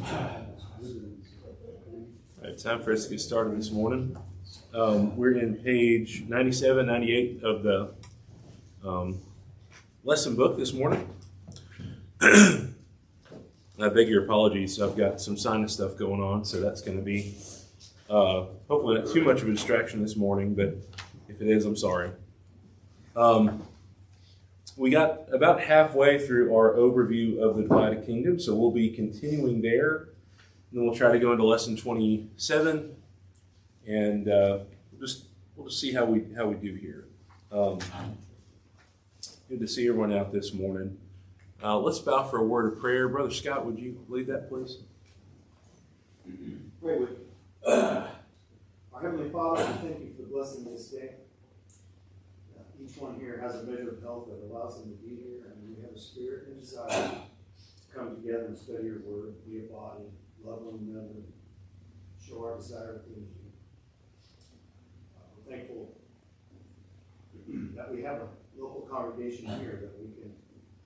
All right, time for us to get started this morning. We're in page 97, 98 of the lesson book this morning. I beg your apologies. I've got some sinus stuff going on, so that's going to be hopefully not too much of a distraction this morning, but if it is, I'm sorry. We got about halfway through our overview of the divided kingdom, so we'll be continuing there. And then we'll try to go into lesson 27, and we'll just see how we do here. Good to see everyone out this morning. Let's bow for a word of prayer. Brother Scott, would you lead that, please? Pray with Our Heavenly Father, we thank you for blessing this day. Each one here has a measure of health that allows them to be here, and we have a spirit and desire to come together and study your word, be a body, love one another, show our desire to please you. We're thankful that we have a local congregation here, that we can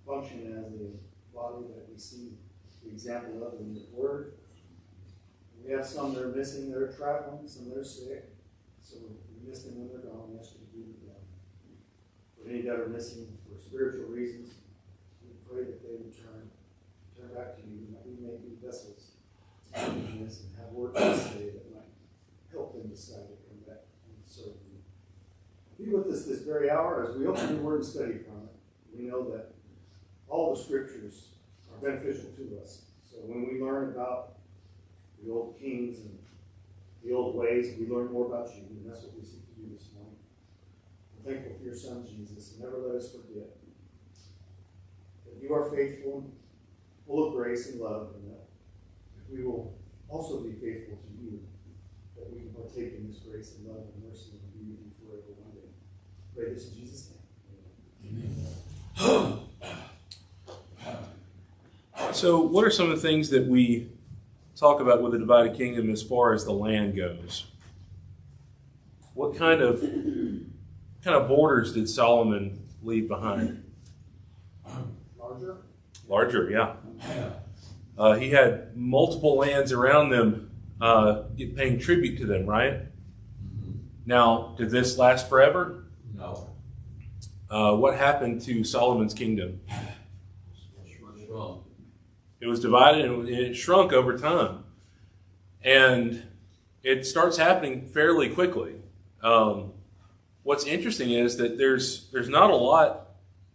function as a body that we see the example of in your word. We have some that are missing, that are traveling, some that are sick, so we miss them when they're gone. We ask you to be with them. For any that are missing for spiritual reasons, we pray that they would turn back to you, and that we may be vessels in this and have words to say that might help them decide to come back and serve you. Be with us this very hour as we open your word and study from it. We know that all the scriptures are beneficial to us. So when we learn about the old kings and the old ways, we learn more about you, and that's what we seek to do this morning. We're thankful for your Son, Jesus, and never let us forget that you are faithful, full of grace and love, and that we will also be faithful to you, that we can partake in this grace and love and mercy and be with you forever one day. Pray this in Jesus' name. Amen. So what are some of the things that we talk about with the divided kingdom as far as the land goes? What kind of borders did Solomon leave behind? Larger, yeah. He had multiple lands around them, paying tribute to them, right? Now, did this last forever? No. What happened to Solomon's kingdom? Shrunk. It was divided and it shrunk over time. And it starts happening fairly quickly. What's interesting is that there's not a lot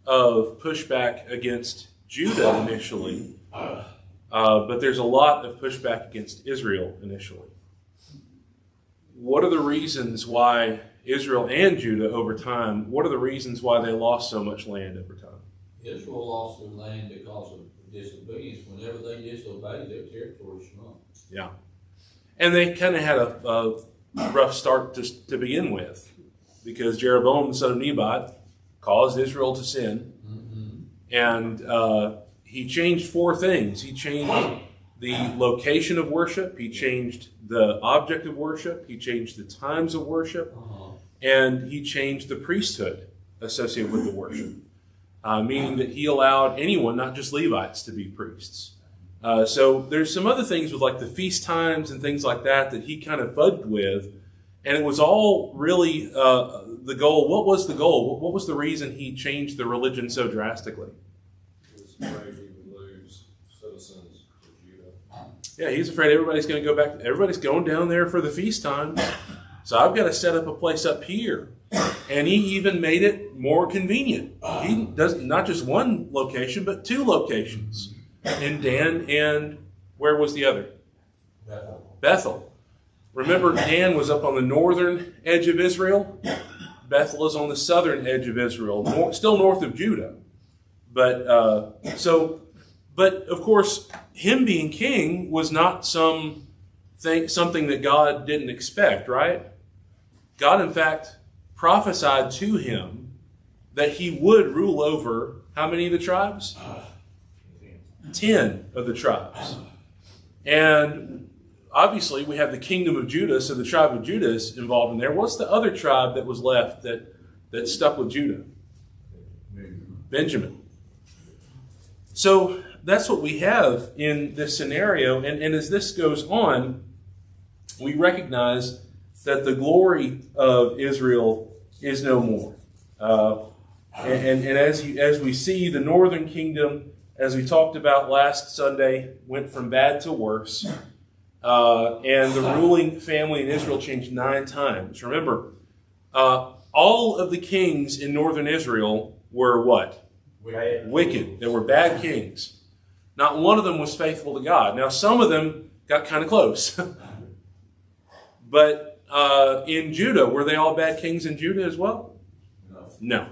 of pushback against Judah initially, but there's a lot of pushback against Israel initially. What are the reasons why Israel and Judah over time, what are the reasons why they lost so much land over time? Israel lost their land because of disobedience. Whenever they disobeyed, their territory shrunk. Yeah. And they kind of had a rough start to begin with, because Jeroboam, the son of Nebat, caused Israel to sin. And he changed four things. He changed the location of worship. He changed the object of worship. He changed the times of worship. And he changed the priesthood associated with the worship. Meaning that he allowed anyone, not just Levites, to be priests. So there's some other things with like the feast times and things like that he kind of fudged with. And it was all really the goal. What was the goal? What was the reason he changed the religion so drastically? He was afraid he would lose citizens to Judah. Yeah, he's afraid everybody's going to go back. Everybody's going down there for the feast times. So I've got to set up a place up here. And he even made it more convenient. He does not just one location, but two locations. In Dan and where was the other? Bethel. Remember, Dan was up on the northern edge of Israel. Bethel is on the southern edge of Israel, still north of Judah. But of course, him being king was not something that God didn't expect, right? God, in fact, prophesied to him that he would rule over how many of the tribes? 10 of the tribes. And obviously we have the kingdom of Judah, so the tribe of Judah is involved in there. What's the other tribe that was left that stuck with Judah? Benjamin. So that's what we have in this scenario. And as this goes on, we recognize that the glory of Israel is no more. And as we see, the northern kingdom, as we talked about last Sunday, went from bad to worse. And the ruling family in Israel changed 9 times. Remember, all of the kings in northern Israel were what? Wicked. They were bad kings. Not one of them was faithful to God. Now, some of them got kind of close. But in Judah, were they all bad kings in Judah as well? No.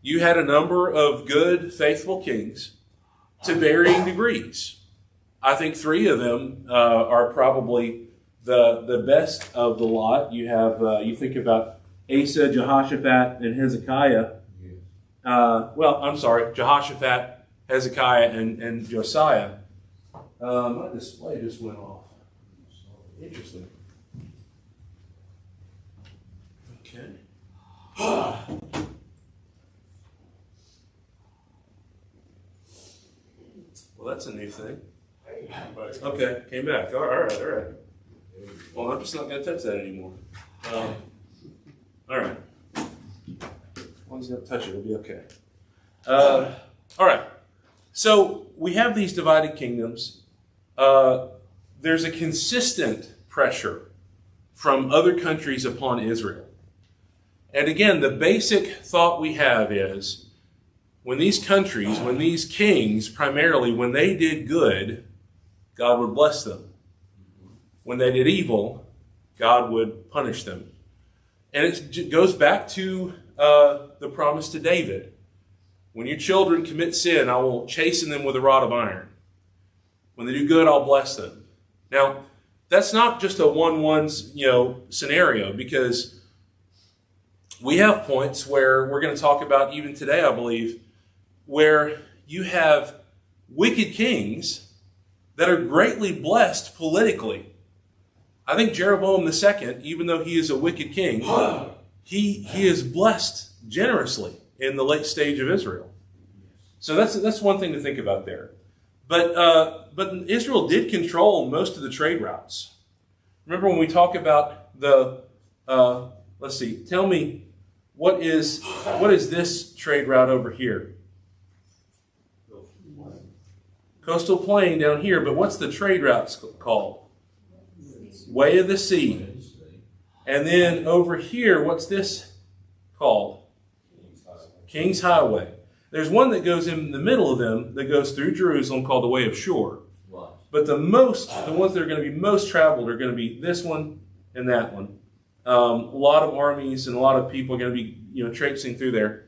You had a number of good, faithful kings to varying degrees. I think 3 of them are probably the best of the lot. You have you think about Asa, Jehoshaphat, and Hezekiah. Jehoshaphat, Hezekiah, and Josiah. My display just went off. Interesting. Okay. Well, that's a new thing. Okay, came back. All right. Well, I'm just not going to touch that anymore. All right. As long as you don't touch it, it'll be okay. All right. So we have these divided kingdoms. There's a consistent pressure from other countries upon Israel. And again, the basic thought we have is when these countries, when these kings, primarily, when they did good, God would bless them. When they did evil, God would punish them. And it goes back to the promise to David. When your children commit sin, I will chasten them with a rod of iron. When they do good, I'll bless them. Now, that's not just a 1-1 scenario, because we have points where we're going to talk about even today, I believe, where you have wicked kings that are greatly blessed politically. I think Jeroboam II, even though he is a wicked king, he is blessed generously in the late stage of Israel. So that's one thing to think about there. But Israel did control most of the trade routes. Remember when we talk about the let's see, tell me what is this trade route over here? Coastal plain down here, but what's the trade route called? Way of the Sea. And then over here, what's this called? King's Highway. There's one that goes in the middle of them that goes through Jerusalem called the Way of Shur. But the ones that are going to be most traveled are going to be this one and that one. A lot of armies and a lot of people are going to be traipsing through there.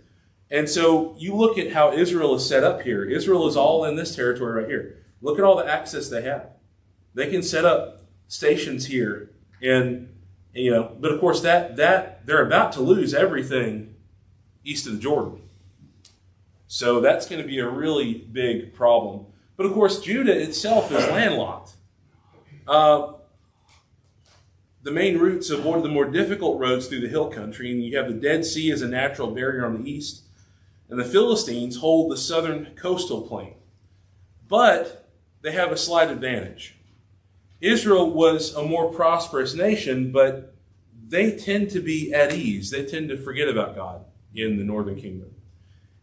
And so you look at how Israel is set up here. Israel is all in this territory right here. Look at all the access they have. They can set up stations here, and but of course that they're about to lose everything east of the Jordan. So that's going to be a really big problem. But of course, Judah itself is landlocked. The main routes avoid the more difficult roads through the hill country, and you have the Dead Sea as a natural barrier on the east. And the Philistines hold the southern coastal plain. But they have a slight advantage. Israel was a more prosperous nation, but they tend to be at ease. They tend to forget about God in the northern kingdom.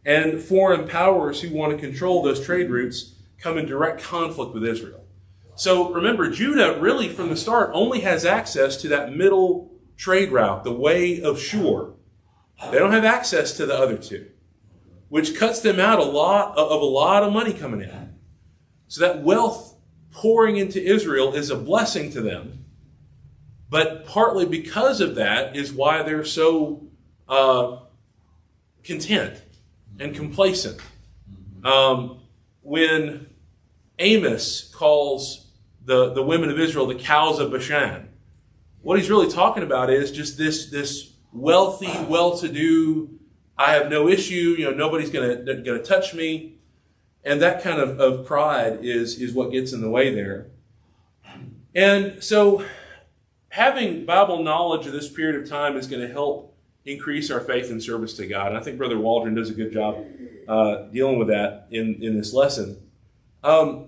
And foreign powers who want to control those trade routes come in direct conflict with Israel. So remember, Judah really from the start only has access to that middle trade route, the Way of Shur. They don't have access to the other two, which cuts them out a lot of money coming in. So that wealth pouring into Israel is a blessing to them. But partly because of that is why they're so content and complacent. When Amos calls the women of Israel the cows of Bashan, what he's really talking about is just this wealthy, well-to-do, I have no issue, nobody's going to touch me. And that kind of pride is what gets in the way there. And so having Bible knowledge of this period of time is going to help increase our faith and service to God. And I think Brother Waldron does a good job dealing with that in this lesson.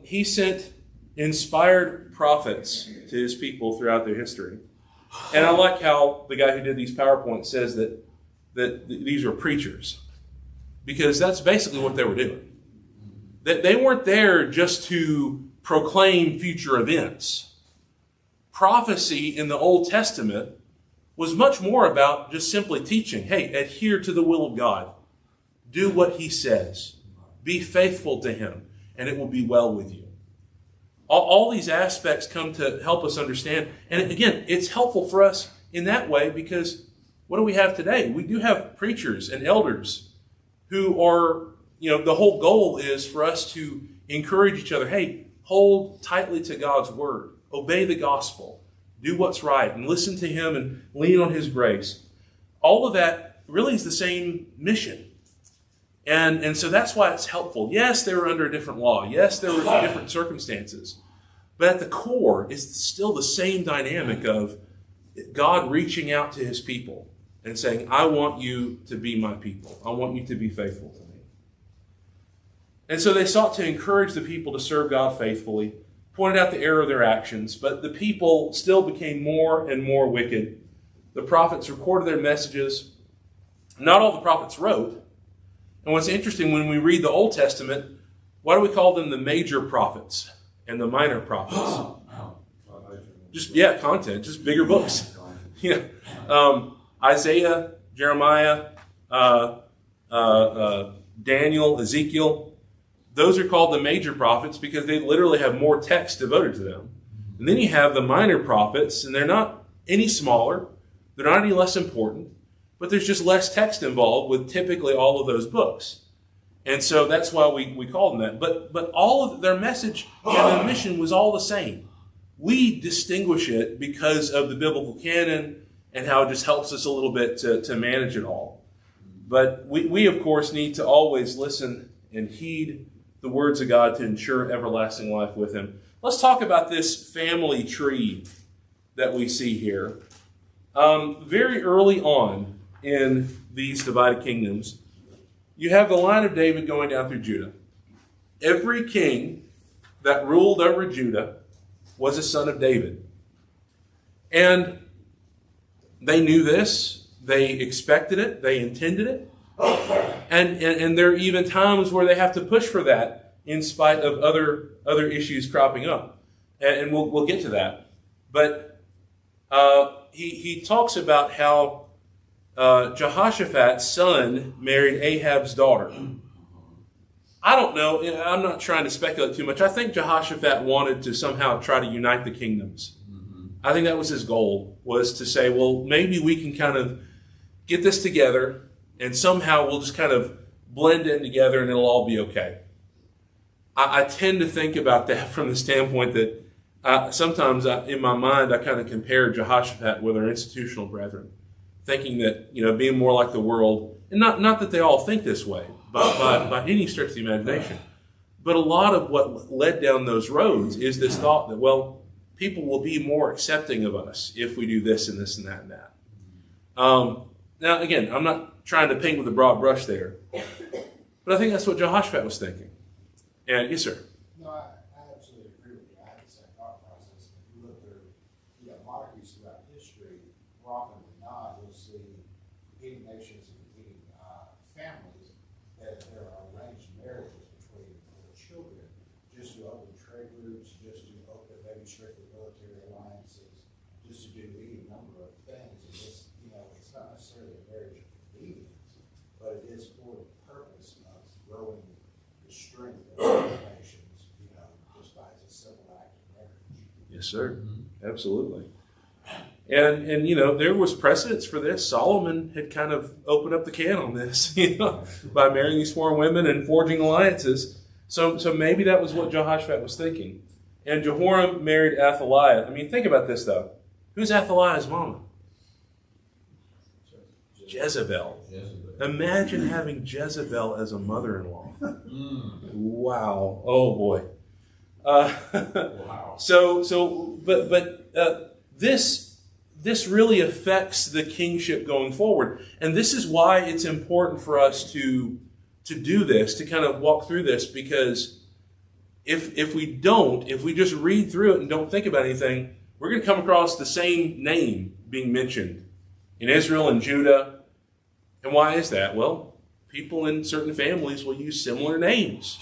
He sent inspired prophets to his people throughout their history. And I like how the guy who did these PowerPoints says that these are preachers, because that's basically what they were doing. That they weren't there just to proclaim future events. Prophecy in the Old Testament was much more about just simply teaching, hey, adhere to the will of God. Do what he says. Be faithful to him, and it will be well with you. All these aspects come to help us understand. And again, it's helpful for us in that way, because what do we have today? We do have preachers and elders who are, the whole goal is for us to encourage each other. Hey, hold tightly to God's word. Obey the gospel. Do what's right and listen to him and lean on his grace. All of that really is the same mission. And so that's why it's helpful. Yes, they were under a different law. Yes, there were different circumstances. But at the core is still the same dynamic of God reaching out to his people and saying, I want you to be my people. I want you to be faithful to me. And so they sought to encourage the people to serve God faithfully, pointed out the error of their actions, but the people still became more and more wicked. The prophets recorded their messages. Not all the prophets wrote. And what's interesting, when we read the Old Testament, why do we call them the major prophets and the minor prophets? Content, just bigger books. Isaiah, Jeremiah, Daniel, Ezekiel, those are called the major prophets because they literally have more text devoted to them. And then you have the minor prophets, and they're not any smaller, they're not any less important, but there's just less text involved with typically all of those books. And so that's why we call them that. But all of their message and their mission was all the same. We distinguish it because of the biblical canon and how it just helps us a little bit to manage it all. But we, of course, need to always listen and heed the words of God to ensure everlasting life with him. Let's talk about this family tree that we see here. Very early on in these divided kingdoms, you have the line of David going down through Judah. Every king that ruled over Judah was a son of David. And they knew this. They expected it. They intended it. And there are even times where they have to push for that in spite of other issues cropping up. And we'll get to that. But he talks about how Jehoshaphat's son married Ahab's daughter. I don't know. I'm not trying to speculate too much. I think Jehoshaphat wanted to somehow try to unite the kingdoms. I think that was his goal, was to say, well, maybe we can kind of get this together and somehow we'll just kind of blend in together and it'll all be okay. I tend to think about that from the standpoint that sometimes in my mind I kind of compare Jehoshaphat with our institutional brethren, thinking that, being more like the world, and not that they all think this way, but by any stretch of the imagination. But a lot of what led down those roads is this thought that, well, people will be more accepting of us if we do this and this and that and that. Now, again, I'm not trying to paint with a broad brush there, but I think that's what Jehoshaphat was thinking. And yes, sir. No, I absolutely agree with you. I had the same thought process. If you look through, monarchies throughout history, more often than not, you'll see competing nations and competing families that there are arranged marriages between the children, just to open trade routes, just to open maybe strictly military alliances, just to do any number of things. And it's, it's not necessarily a marriage of convenience, but it is for the purpose of growing the strength of nations, just by a simple act of marriage. Yes, sir. Absolutely. And there was precedence for this. Solomon had kind of opened up the can on this, by marrying these foreign women and forging alliances. So maybe that was what Jehoshaphat was thinking. And Jehoram married Athaliah. Think about this, though. Who's Athaliah's mama? Jezebel. Imagine having Jezebel as a mother-in-law. Wow. Oh, boy. Wow. But this really affects the kingship going forward. And this is why it's important for us to do this, to kind of walk through this, because if we just read through it and don't think about anything, we're going to come across the same name being mentioned in Israel and Judah. And why is that? Well, people in certain families will use similar names.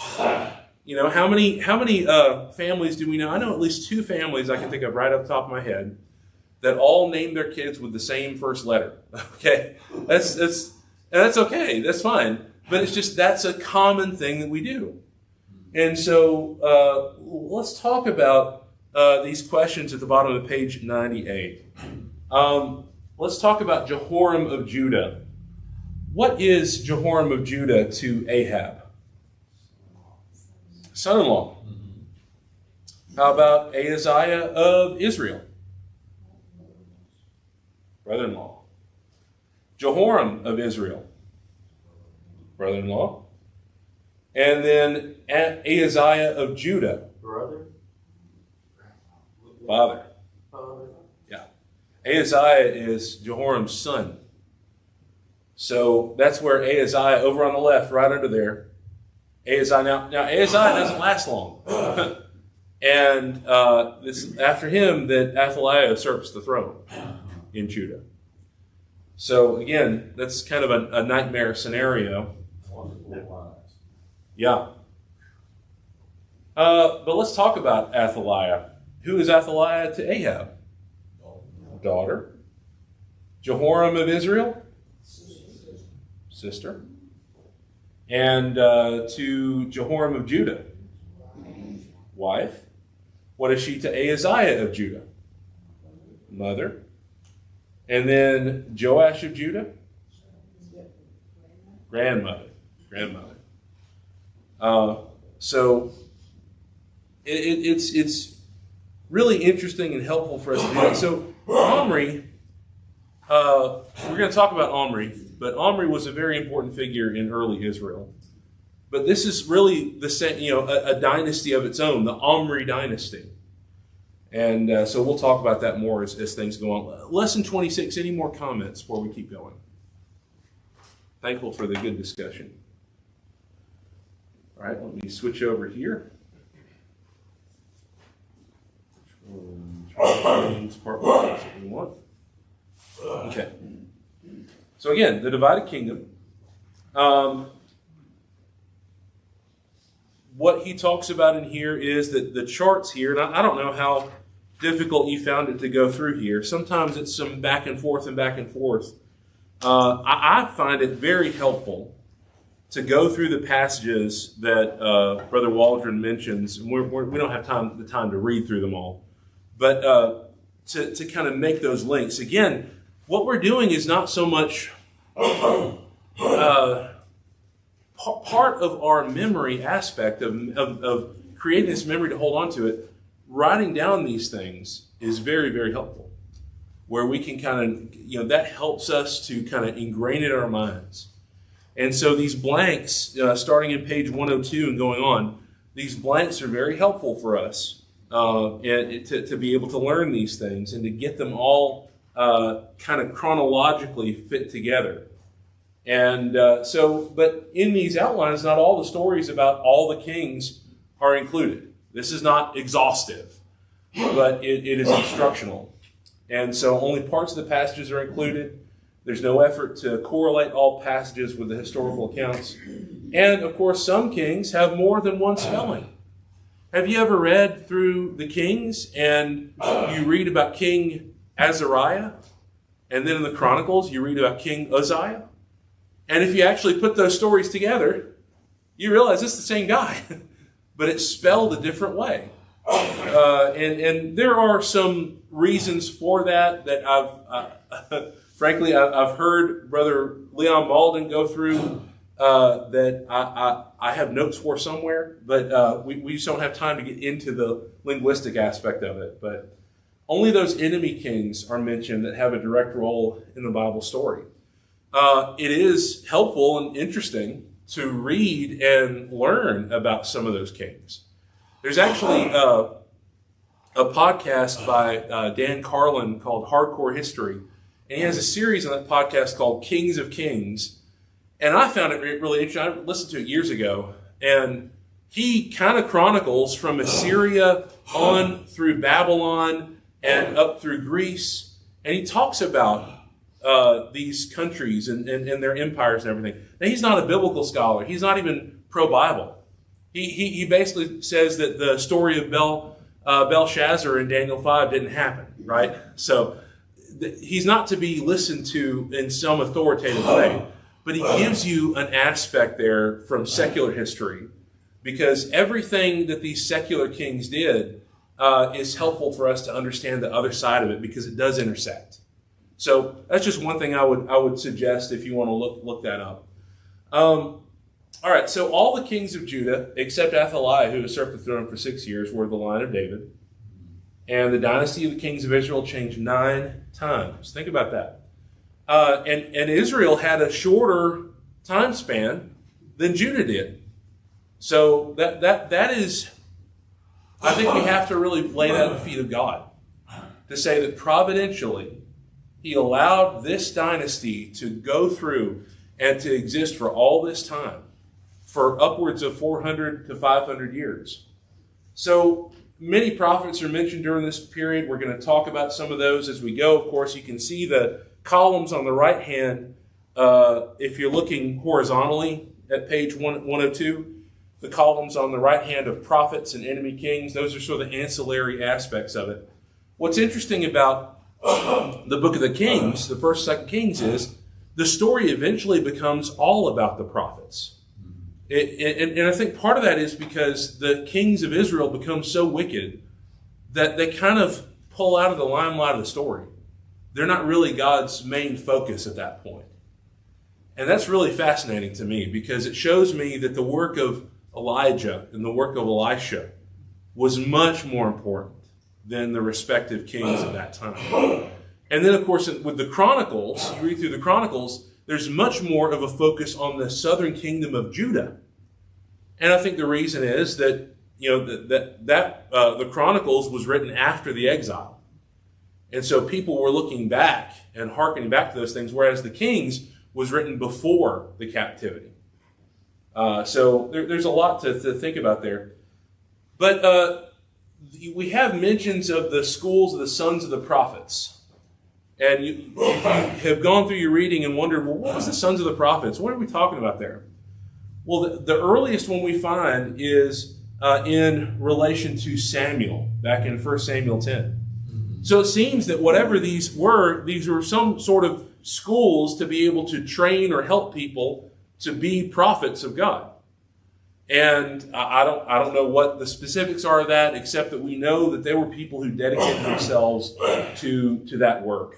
You know, how many families do we know? I know at least 2 families I can think of right off the top of my head that all name their kids with the same first letter. Okay, that's okay. That's fine. But it's just that's a common thing that we do. And so let's talk about these questions at the bottom of page 98. Let's talk about Jehoram of Judah. What is Jehoram of Judah to Ahab? Son-in-law. How about Ahaziah of Israel? Brother-in-law. Jehoram of Israel? Brother-in-law. And then Ahaziah of Judah? Brother? Father. Father? Yeah. Ahaziah is Jehoram's son. So that's where Ahaziah, over on the left, right under there, Ahaziah. Now Ahaziah doesn't last long. And it's after him that Athaliah usurps the throne in Judah. So again, that's kind of a nightmare scenario. Yeah. But let's talk about Athaliah. Who is Athaliah to Ahab? Daughter. Jehoram of Israel? Sister. And to Jehoram of Judah? Wife. What is she to Ahaziah of Judah? Mother. And then Joash of Judah? Grandmother. So it's really interesting and helpful for us to do that. So Omri, we're going to talk about Omri, but Omri was a very important figure in early Israel. But this is really the same, a dynasty of its own, the Omri dynasty. And so we'll talk about that more as things go on. Lesson 26, any more comments before we keep going? Thankful for the good discussion. All right, let me switch over here. Part one, that's what we want. Okay. So again, the divided kingdom. What he talks about in here is that the charts here, and I don't know how difficult you found it to go through here. Sometimes it's some back and forth. I find it very helpful to go through the passages that Brother Waldron mentions. We don't have the time to read through them all, but to kind of make those links. Again, what we're doing is not so much part of our memory aspect of creating this memory to hold on to it. Writing down these things is very, very helpful, where we can kind of, that helps us to kind of ingrain it in our minds. And so these blanks, starting in page 102 and going on, these blanks are very helpful for us and to be able to learn these things and to get them all kind of chronologically fit together. And but in these outlines, not all the stories about all the kings are included. This is not exhaustive, but it is instructional. And so only parts of the passages are included. There's no effort to correlate all passages with the historical accounts. And, of course, some kings have more than one spelling. Have you ever read through the Kings and you read about King Azariah? And then in the Chronicles, you read about King Uzziah? And if you actually put those stories together, you realize it's the same guy, but it's spelled a different way. And there are some reasons for that I've frankly heard Brother Leon Malden go through that I have notes for somewhere, but we just don't have time to get into the linguistic aspect of it. But only those enemy kings are mentioned that have a direct role in the Bible story. It is helpful and interesting to read and learn about some of those kings. There's actually a podcast by Dan Carlin called Hardcore History, and he has a series on that podcast called Kings of Kings. And I found it really interesting. I listened to it years ago, and he kind of chronicles from Assyria on through Babylon and up through Greece, and he talks about these countries and their empires and everything. Now, he's not a biblical scholar. He's not even pro-Bible. He basically says that the story of Belshazzar in Daniel 5 didn't happen, right? So he's not to be listened to in some authoritative way, but he gives you an aspect there from secular history, because everything that these secular kings did is helpful for us to understand the other side of it, because it does intersect. So that's just one thing I would suggest if you want to look that up. All right, so all the kings of Judah, except Athaliah, who usurped the throne for 6 years, were the line of David. And the dynasty of the kings of Israel changed 9 times. Think about that. And Israel had a shorter time span than Judah did. So that is, I think we have to really lay that at the feet of God, to say that providentially, he allowed this dynasty to go through and to exist for all this time, for upwards of 400 to 500 years. So many prophets are mentioned during this period. We're going to talk about some of those as we go. Of course, you can see the columns on the right hand, if you're looking horizontally at page 102, the columns on the right hand of prophets and enemy kings. Those are sort of the ancillary aspects of it. What's interesting about the book of the Kings, the first, second Kings, is the story eventually becomes all about the prophets. And I think part of that is because the kings of Israel become so wicked that they kind of pull out of the limelight of the story. They're not really God's main focus at that point. And that's really fascinating to me, because it shows me that the work of Elijah and the work of Elisha was much more important than the respective kings of that time. And then, of course, with the Chronicles, you read through the Chronicles, there's much more of a focus on the southern kingdom of Judah. And I think the reason is that, the Chronicles was written after the exile. And so people were looking back and hearkening back to those things, whereas the Kings was written before the captivity. So there's a lot to think about there. But we have mentions of the schools of the sons of the prophets. And if you have gone through your reading and wondered, well, what was the sons of the prophets? What are we talking about there? Well, the earliest one we find is in relation to Samuel, back in 1 Samuel 10. So it seems that whatever these were some sort of schools to be able to train or help people to be prophets of God. And I don't know what the specifics are of that, except that we know that there were people who dedicated themselves to that work.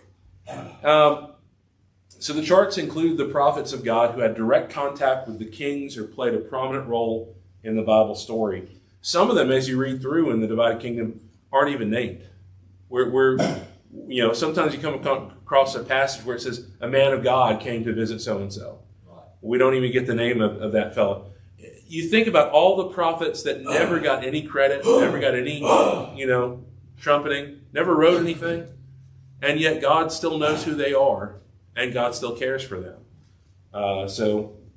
So the charts include the prophets of God who had direct contact with the kings or played a prominent role in the Bible story. Some of them, as you read through in the divided kingdom, aren't even named. Sometimes you come across a passage where it says a man of God came to visit so-and-so. We don't even get the name of that fellow. You think about all the prophets that never got any credit, never got any, trumpeting, never wrote anything, and yet God still knows who they are, and God still cares for them.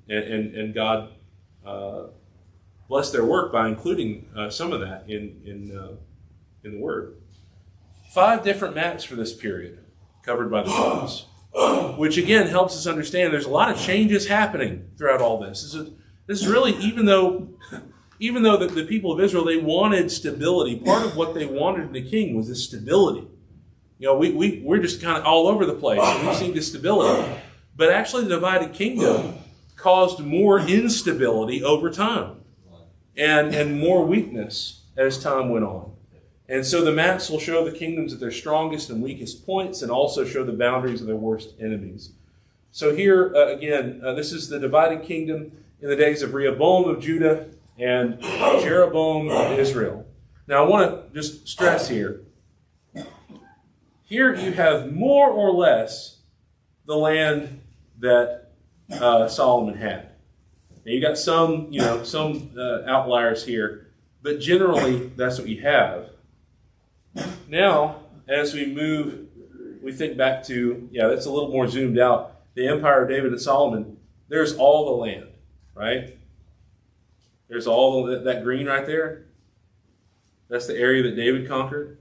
And God blessed their work by including some of that in the Word. 5 different maps for this period covered by the charts, which again helps us understand there's a lot of changes happening throughout all this. This is really, even though the people of Israel, they wanted stability, part of what they wanted in the king was this stability. We're just kind of all over the place, and we've seen this stability. But actually the divided kingdom caused more instability over time and more weakness as time went on. And so the maps will show the kingdoms at their strongest and weakest points, and also show the boundaries of their worst enemies. So here, again, this is the divided kingdom in the days of Rehoboam of Judah and Jeroboam of Israel. Now I want to just stress here. Here you have more or less the land that Solomon had. Now you got some outliers here, but generally that's what you have. Now, as we move, we think back to, that's a little more zoomed out, the empire of David and Solomon. There's all the land, right? There's all that green right there. That's the area that David conquered.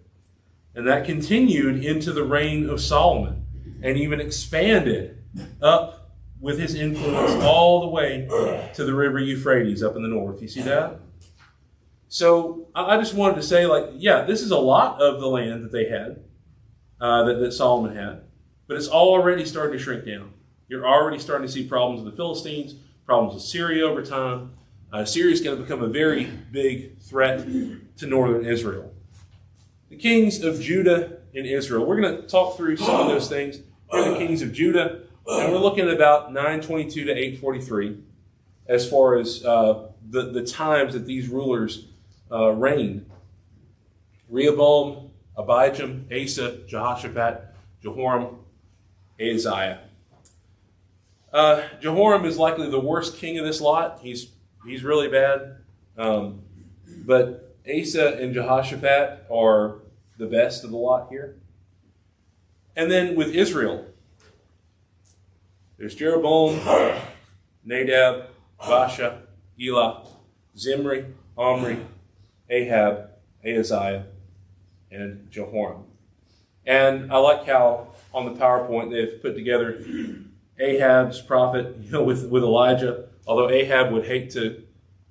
And that continued into the reign of Solomon and even expanded up with his influence all the way to the river Euphrates up in the north. You see that? So I just wanted to say, this is a lot of the land that they had, that Solomon had, but it's already starting to shrink down. You're already starting to see problems with the Philistines, problems with Syria over time. Syria is going to become a very big threat to northern Israel. The kings of Judah and Israel. We're going to talk through some of those things. Here are the kings of Judah, and we're looking at about 922 to 843 as far as the times that these rulers reigned. Rehoboam, Abijam, Asa, Jehoshaphat, Jehoram, Ahaziah. Jehoram is likely the worst king of this lot. He's really bad. But Asa and Jehoshaphat are the best of the lot here. And then with Israel, there's Jeroboam, Nadab, Baasha, Elah, Zimri, Omri, Ahab, Ahaziah, and Jehoram. And I like how on the PowerPoint they've put together Ahab's prophet, with Elijah, although Ahab would hate to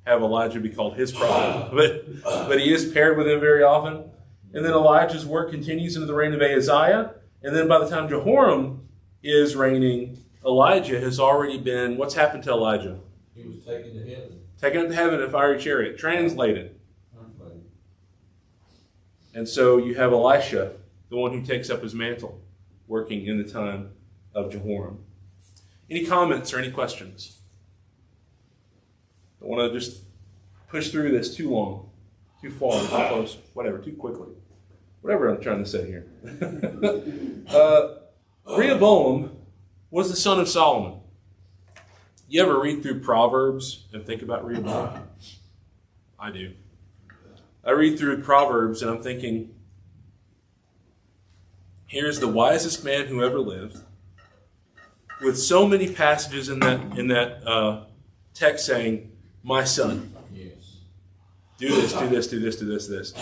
have Elijah be called his prophet, but he is paired with him very often. And then Elijah's work continues into the reign of Ahaziah, and then by the time Jehoram is reigning, Elijah has already been, what's happened to Elijah? He was taken to heaven. Taken to heaven in a fiery chariot, translated. And so you have Elisha, the one who takes up his mantle, working in the time of Jehoram. Any comments or any questions? Don't want to just push through this too long, too far, too close, whatever, too quickly. Whatever I'm trying to say here. Rehoboam was the son of Solomon. You ever read through Proverbs and think about Rehoboam? I do. I read through Proverbs and I'm thinking, here's the wisest man who ever lived, with so many passages in that text saying, "My son, Yes. do this, do this, do this, do this, this."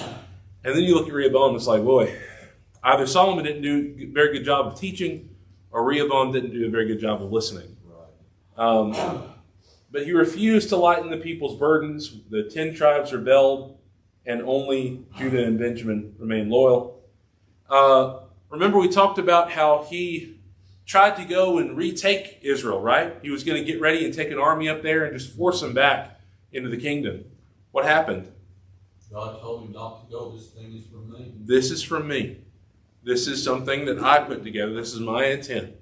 And then you look at Rehoboam, it's like, boy, either Solomon didn't do a very good job of teaching, or Rehoboam didn't do a very good job of listening. Right. But he refused to lighten the people's burdens. The 10 tribes rebelled, and only Judah and Benjamin remained loyal. Remember we talked about how he tried to go and retake Israel, right? He was going to get ready and take an army up there and just force them back into the kingdom. What happened? God told him not to go. This thing is from me. This is from me. This is something that I put together. This is my intent.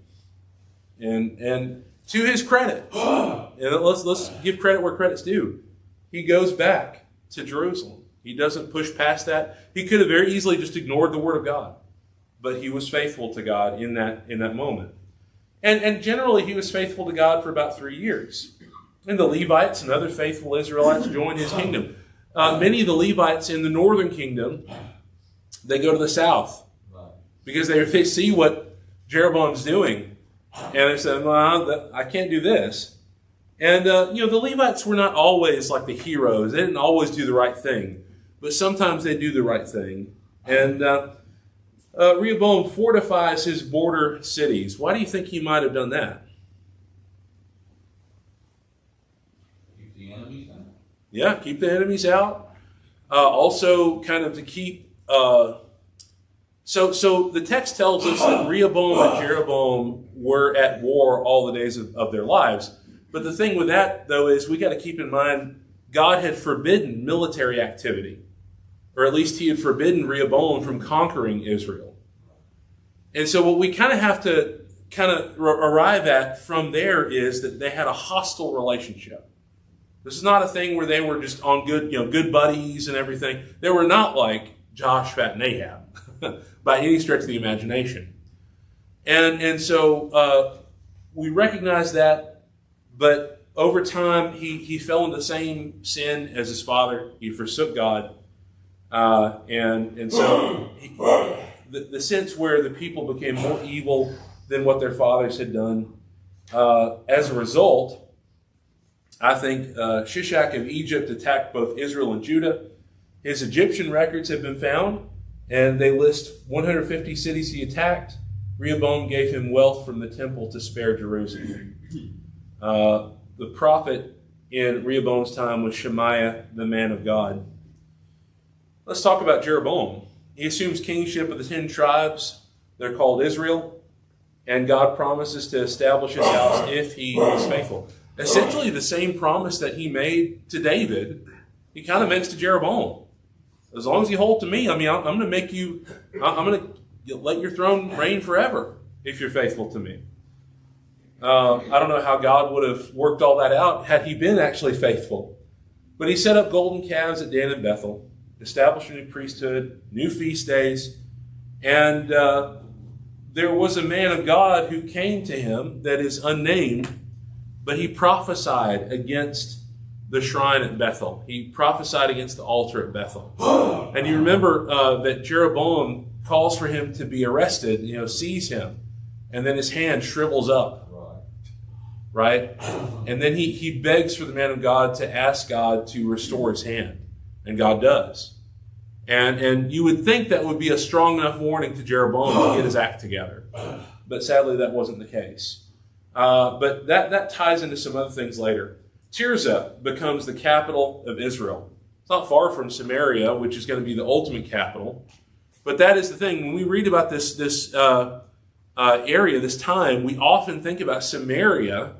And to his credit, and let's give credit where credit's due, he goes back to Jerusalem. He doesn't push past that. He could have very easily just ignored the word of God, but he was faithful to God in that moment. And generally, he was faithful to God for about 3 years. And the Levites and other faithful Israelites joined his kingdom. Many of the Levites in the northern kingdom, they go to the south because they see what Jeroboam's doing. And they say, well, I can't do this. And, the Levites were not always like the heroes. They didn't always do the right thing. But sometimes they do the right thing. And Rehoboam fortifies his border cities. Why do you think he might have done that? Keep the enemies out. Yeah, keep the enemies out. Also, kind of to keep... So the text tells us that Rehoboam and Jeroboam were at war all the days of their lives. But the thing with that, though, is we got to keep in mind God had forbidden military activity. Or at least he had forbidden Rehoboam from conquering Israel. And so what we kind of have to arrive at from there is that they had a hostile relationship. This is not a thing where they were just on good buddies and everything. They were not like Jehoshaphat and Ahab by any stretch of the imagination. And so we recognize that, but over time he fell into the same sin as his father. He forsook God. And so the sense where the people became more evil than what their fathers had done. As a result, I think Shishak of Egypt attacked both Israel and Judah. His Egyptian records have been found, and they list 150 cities he attacked. Rehoboam gave him wealth from the temple to spare Jerusalem. The prophet in Rehoboam's time was Shemaiah, the man of God. Let's talk about Jeroboam. He assumes kingship of the 10 tribes. They're called Israel, and God promises to establish his house if he is faithful. Essentially the same promise that he made to David, he kind of makes to Jeroboam. As long as you hold to me, I'm going to make you, I'm going to let your throne reign forever if you're faithful to me. I don't know how God would have worked all that out had he been actually faithful. But he set up golden calves at Dan and Bethel, established a new priesthood, new feast days, and there was a man of God who came to him that is unnamed, but he prophesied against the shrine at Bethel. He prophesied against the altar at Bethel. And you remember that Jeroboam calls for him to be arrested, sees him, and then his hand shrivels up. Right? And then he begs for the man of God to ask God to restore his hand. And God does. And you would think that would be a strong enough warning to Jeroboam to get his act together. But sadly, that wasn't the case. But that ties into some other things later. Tirzah becomes the capital of Israel. It's not far from Samaria, which is going to be the ultimate capital. But that is the thing. When we read about this area, this time, we often think about Samaria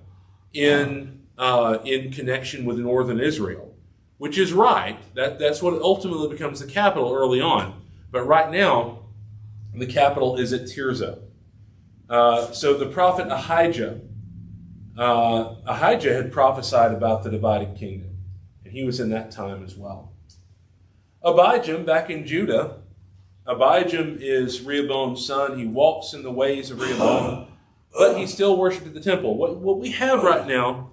in connection with northern Israel, which is right. That's what ultimately becomes the capital early on. But right now, the capital is at Tirzah. So the prophet Ahijah had prophesied about the divided kingdom, and he was in that time as well. Abijam, back in Judah, Abijam is Rehoboam's son. He walks in the ways of Rehoboam, but he still worshipped at the temple. What we have right now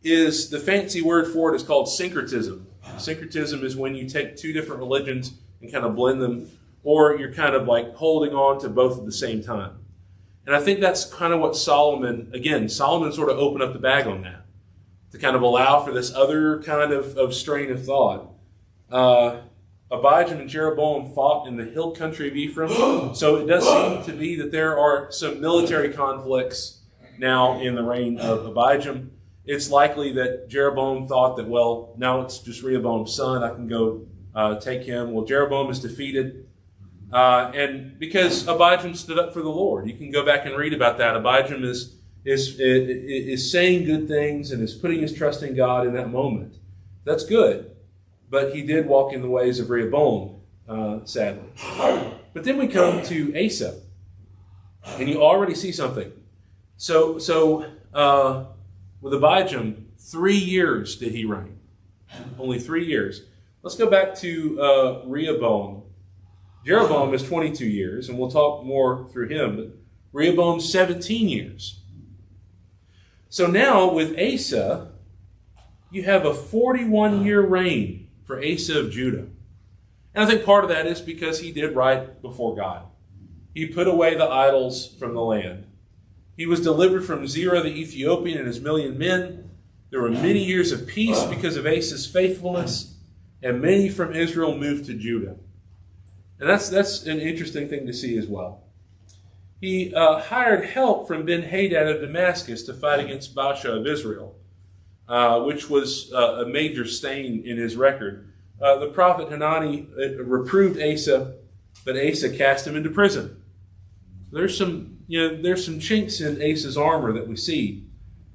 is, the fancy word for it is called syncretism. Syncretism is when you take two different religions and kind of blend them, or you're kind of like holding on to both at the same time. And I think that's kind of what Solomon sort of opened up the bag on that, to kind of allow for this other kind of strain of thought. Abijam and Jeroboam fought in the hill country of Ephraim. So it does seem to be that there are some military conflicts now in the reign of Abijam. It's likely that Jeroboam thought that, well, now it's just Rehoboam's son, I can go take him. Well, Jeroboam is defeated. And because Abijam stood up for the Lord. You can go back and read about that. Abijam is saying good things and is putting his trust in God in that moment. That's good. But he did walk in the ways of Rehoboam, sadly. But then we come to Asa, and you already see something. So with Abijam, 3 years did he reign. Only 3 years. Let's go back to Rehoboam. Jeroboam is 22 years, and we'll talk more through him. But Rehoboam, 17 years. So now with Asa, you have a 41-year reign for Asa of Judah. And I think part of that is because he did right before God. He put away the idols from the land. He was delivered from Zerah the Ethiopian and his 1,000,000 men. There were many years of peace because of Asa's faithfulness, and many from Israel moved to Judah. And that's an interesting thing to see as well. He hired help from Ben-Hadad of Damascus to fight against Baasha of Israel, which was a major stain in his record. The prophet Hanani reproved Asa, but Asa cast him into prison. There's some chinks in Asa's armor that we see,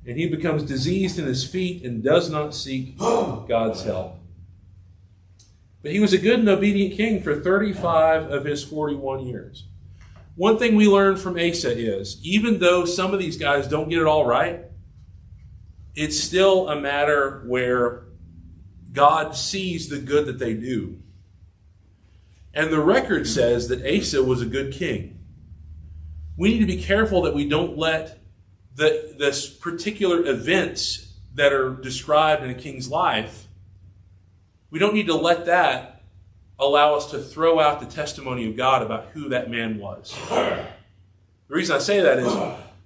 and he becomes diseased in his feet and does not seek God's help. But he was a good and obedient king for 35 of his 41 years. One thing we learn from Asa is, even though some of these guys don't get it all right, it's still a matter where God sees the good that they do. And the record says that Asa was a good king. We need to be careful that we don't let this particular events that are described in a king's life, we don't need to let that allow us to throw out the testimony of God about who that man was. The reason I say that is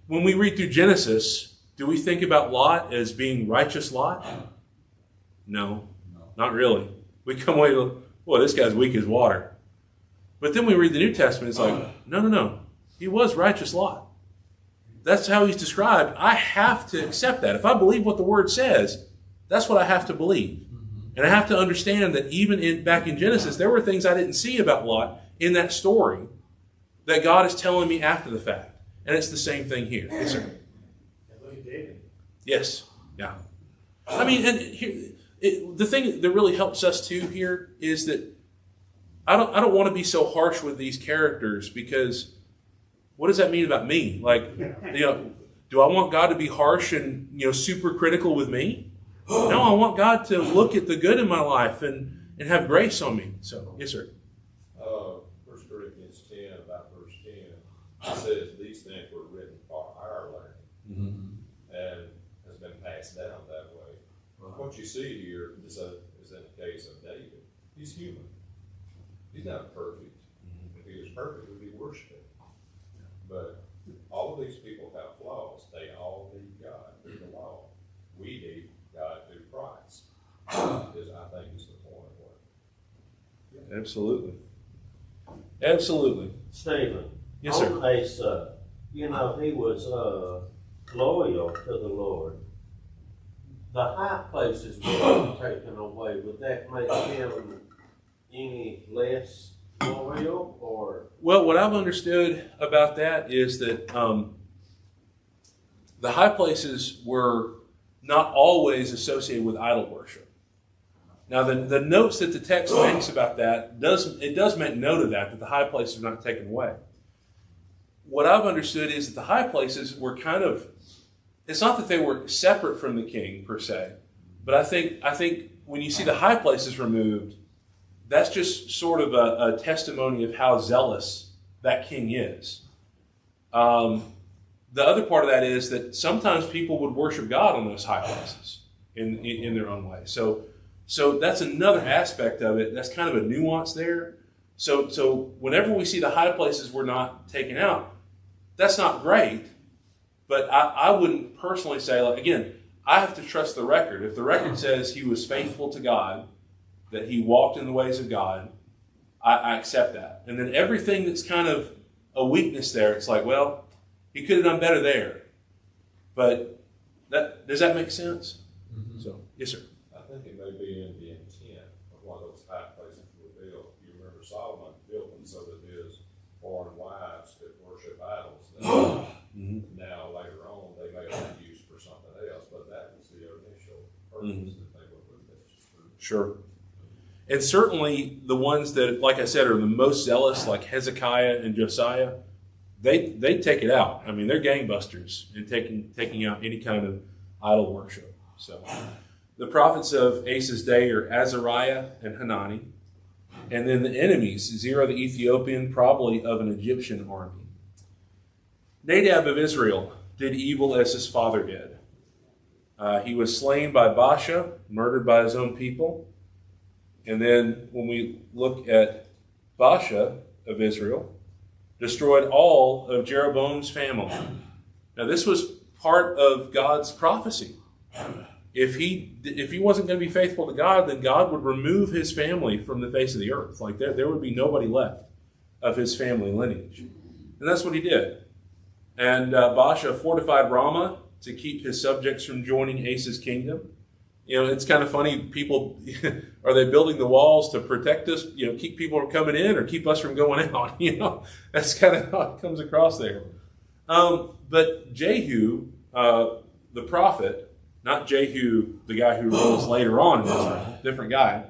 when we read through Genesis, Do we think about Lot as being righteous Lot? No, not really. We come away with, well, this guy's weak as water. But then we read the New Testament, it's like, no. He was righteous Lot. That's how he's described. I have to accept that. If I believe what the Word says, that's what I have to believe. And I have to understand that even back in Genesis, there were things I didn't see about Lot in that story that God is telling me after the fact. And it's the same thing here. Yes, sir. Look at David. Yes. Yeah. I mean, and here, the thing that really helps us too here is that I don't want to be so harsh with these characters, because what does that mean about me? Like, do I want God to be harsh and, super critical with me? No, I want God to look at the good in my life and have grace on me. So, yes, sir. 1 Corinthians 10, about verse 10, it says, these things were written for our learning and has been passed down that way. What you see here is in the case of David. He's human. He's not perfect. If he was perfect, we'd be worshiping. But all of these people have flaws. They all need God through the law. We need God through Christ. Is, I think, is the point of it. Absolutely. Absolutely. Stephen. Yes, sir. Asa, he was loyal to the Lord. The high places were taken away. Would that make him any less loyal, or? Well, what I've understood about that is that the high places were not always associated with idol worship. Now, the notes that the text makes about that does make note of that the high places are not taken away. What I've understood is that the high places were kind of, it's not that they were separate from the king per se, but I think when you see the high places removed, that's just sort of a testimony of how zealous that king is. The other part of that is that sometimes people would worship God on those high places in their own way. So that's another aspect of it. That's kind of a nuance there. So whenever we see the high places were not taken out, that's not great. But I wouldn't personally say, like, again, I have to trust the record. If the record says he was faithful to God, that he walked in the ways of God, I accept that. And then everything that's kind of a weakness there, it's like, well, he could have done better there. But does that make sense? Mm-hmm. So, yes, sir. I think it may be in the intent of why those high places were built. You remember Solomon built them so that his foreign wives could worship idols. Now, later on, they may have been used for something else, but that was the initial purpose that they were put there. Sure. And certainly the ones that, like I said, are the most zealous, like Hezekiah and Josiah, they take it out. I mean, they're gangbusters in taking out any kind of idol worship. So the prophets of Asa's day are Azariah and Hanani. And then the enemies, Zerah the Ethiopian, probably of an Egyptian army. Nadab of Israel did evil as his father did. He was slain by Baasha, murdered by his own people. And then when we look at Baasha of Israel, destroyed all of Jeroboam's family. Now this was part of God's prophecy. If he wasn't going to be faithful to God, then God would remove his family from the face of the earth. Like there would be nobody left of his family lineage. And that's what he did. And Baasha fortified Ramah to keep his subjects from joining Asa's kingdom. It's kind of funny. People, are they building the walls to protect us? Keep people from coming in or keep us from going out? That's kind of how it comes across there. But Jehu, the prophet, not Jehu, the guy who rules later on in Israel, different guy.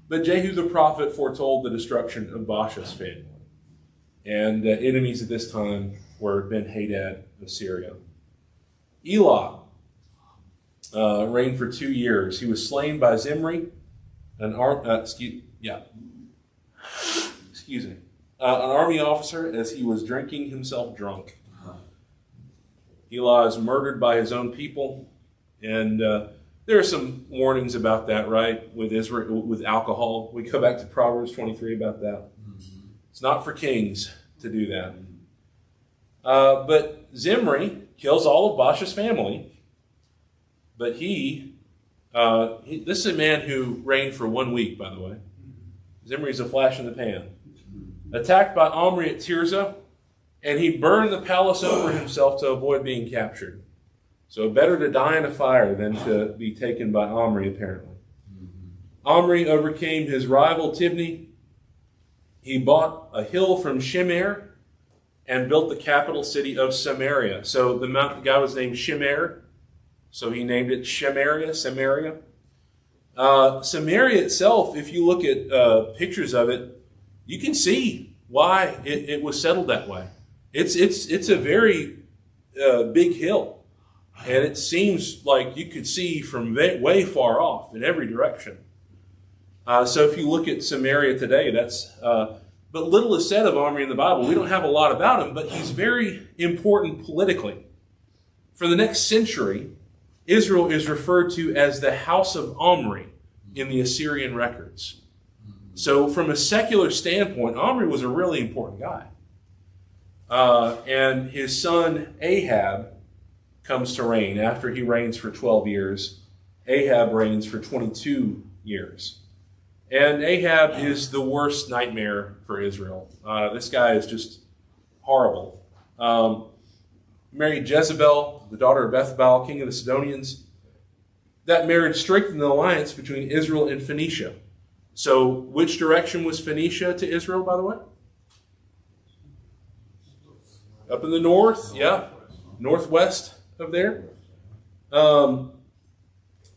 But Jehu, the prophet, foretold the destruction of Baasha's family. And enemies at this time were Ben-Hadad of Syria. Elah reigned for 2 years. He was slain by Zimri, an army officer, as he was drinking himself drunk. Elah is murdered by his own people, and there are some warnings about that, right? With Israel, with alcohol, we go back to Proverbs 23 about that. It's not for kings to do that. But Zimri kills all of Baasha's family But this is a man who reigned for 1 week, by the way. Zimri's a flash in the pan. Attacked by Omri at Tirzah, and he burned the palace over himself to avoid being captured. So better to die in a fire than to be taken by Omri, apparently. Omri overcame his rival Tibni. He bought a hill from Shemer and built the capital city of Samaria. So the guy was named Shemer, so he named it Samaria. Samaria itself, if you look at pictures of it, you can see why it was settled that way. It's a very big hill, and it seems like you could see from way far off in every direction. So if you look at Samaria today, but little is said of Omri in the Bible. We don't have a lot about him, but he's very important politically. For the next century, Israel is referred to as the house of Omri in the Assyrian records. So from a secular standpoint, Omri was a really important guy. And his son Ahab comes to reign. After he reigns for 12 years, Ahab reigns for 22 years. And Ahab is the worst nightmare for Israel. This guy is just horrible. Married Jezebel, the daughter of Ethbaal, king of the Sidonians. That marriage strengthened the alliance between Israel and Phoenicia. So which direction was Phoenicia to Israel, by the way? Up in the north, yeah. Northwest of there.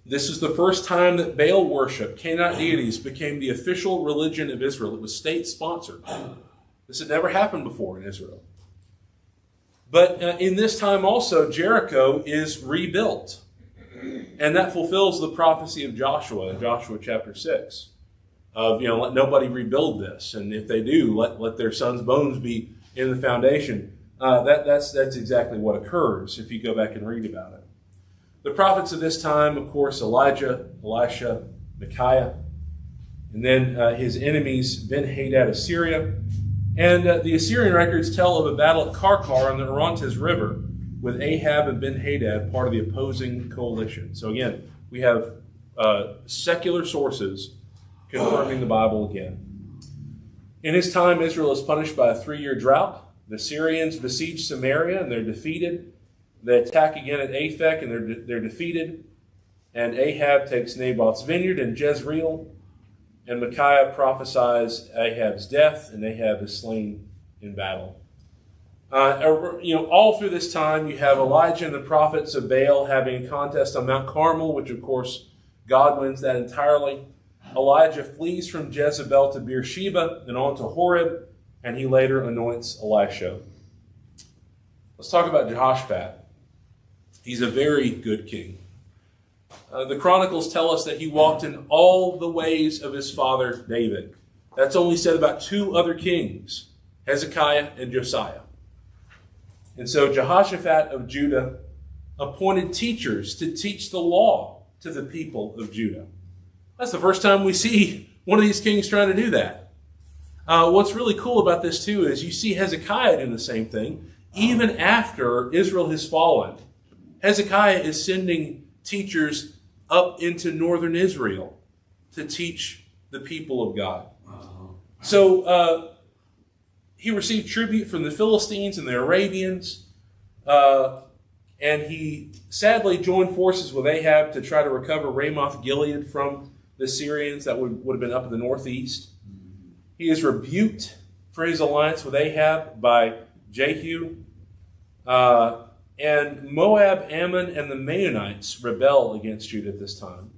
This is the first time that Baal worship, Canaanite deities, became the official religion of Israel. It was state-sponsored. This had never happened before in Israel. But in this time also, Jericho is rebuilt. And that fulfills the prophecy of Joshua in Joshua chapter 6. Of, let nobody rebuild this. And if they do, let their son's bones be in the foundation. That's exactly what occurs if you go back and read about it. The prophets of this time, of course, Elijah, Elisha, Micaiah, and then his enemies, Ben-Hadad of Syria. And the Assyrian records tell of a battle at Karkar on the Orontes River with Ahab and Ben-Hadad, part of the opposing coalition. So again, we have secular sources confirming the Bible again. In his time, Israel is punished by a 3-year drought. The Syrians besiege Samaria and they're defeated. They attack again at Aphek and they're defeated. And Ahab takes Naboth's vineyard and Jezreel. And Micaiah prophesies Ahab's death, and Ahab is slain in battle. All through this time, you have Elijah and the prophets of Baal having a contest on Mount Carmel, which, of course, God wins that entirely. Elijah flees from Jezebel to Beersheba and on to Horeb, and he later anoints Elisha. Let's talk about Jehoshaphat. He's a very good king. The Chronicles tell us that he walked in all the ways of his father David. That's only said about 2 other kings, Hezekiah and Josiah. And so Jehoshaphat of Judah appointed teachers to teach the law to the people of Judah. That's the first time we see one of these kings trying to do that. What's really cool about this too is you see Hezekiah doing the same thing. Even after Israel has fallen, Hezekiah is sending teachers up into northern Israel to teach the people of God. So he received tribute from the Philistines and the Arabians, and he sadly joined forces with Ahab to try to recover Ramoth Gilead from the Syrians that would have been up in the northeast. He is rebuked for his alliance with Ahab by Jehu. And Moab, Ammon, and the Maonites rebel against Judah at this time.